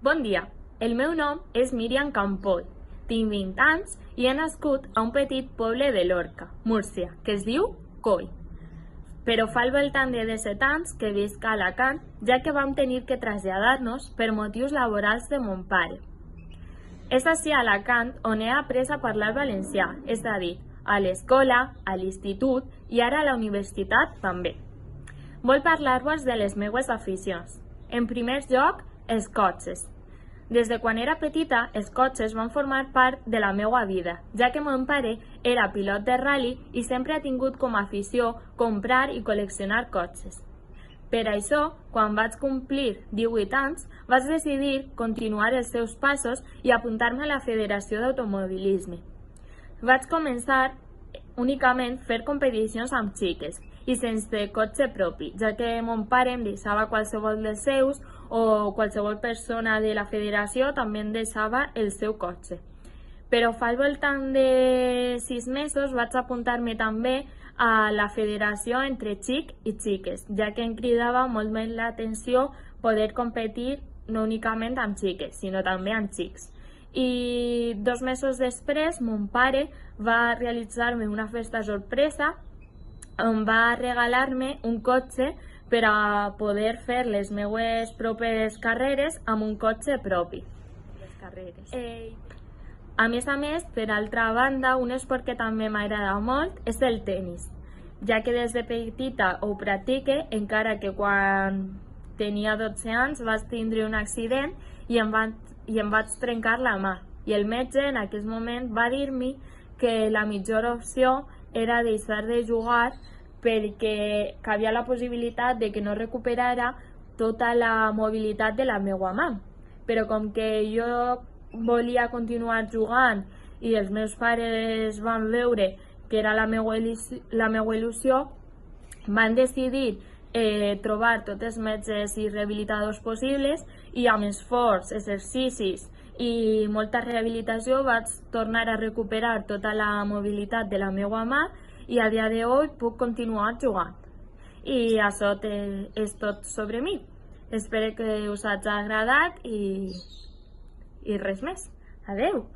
Bon dia, el meu nom és Míriam Campoy, tinc 20 anys i he nascut a un petit poble de Lorca, Múrcia, que es diu Coi. Però fa al voltant de 17 anys que visc a Alacant, ja que vam tenir que traslladar-nos per motius laborals de mon pare. És així a Alacant on he après a parlar valencià, és a dir, a l'escola, a l'institut i ara a la universitat també. Vull parlar-vos de les meues aficions. En primer lloc, els cotxes. Des de quan era petita, els cotxes van formar part de la meva vida, ja que mon pare era pilot de ral·li i sempre ha tingut com a afició comprar i col·leccionar cotxes. Per això, quan vaig complir 18 anys, vaig decidir continuar els seus passos i apuntar-me a la Federació d'Automobilisme. Vaig començar únicament fer competicions amb xiques i sense cotxe propi, ja que mon pare em deixava qualsevol dels seus o qualsevol persona de la federació també em deixava el seu cotxe. Però fa al voltant de 6 mesos vaig apuntar-me també a la federació entre xic i xiques, ja que em cridava molt més l'atenció poder competir no únicament amb xiques, sinó també amb xics. I 2 mesos després, mon pare va realitzar-me una festa sorpresa on va regalar-me un cotxe per a poder fer les meues properes carreres amb un cotxe propi. A més, per altra banda, un esport que també m'agrada molt és el tenis, ja que des de petita ho practique, encara que quan tenia 12 anys vaig tindre un accident i em vaig trencar la mà. I el metge en aquell moment va dir-me que la millor opció era deixar de jugar perquè havia la possibilitat de que no recuperara tota la mobilitat de la meva mà. Però com que jo volia continuar jugant i els meus pares van veure que era la meva il·lusió, van decidir trobar tots els metges i rehabilitadors possibles i amb esforç, exercicis i molta rehabilitació vaig tornar a recuperar tota la mobilitat de la meva mà i a dia d'avui puc continuar jugant. I això és tot sobre mi. Espero que us hagi agradat i res més. Adeu!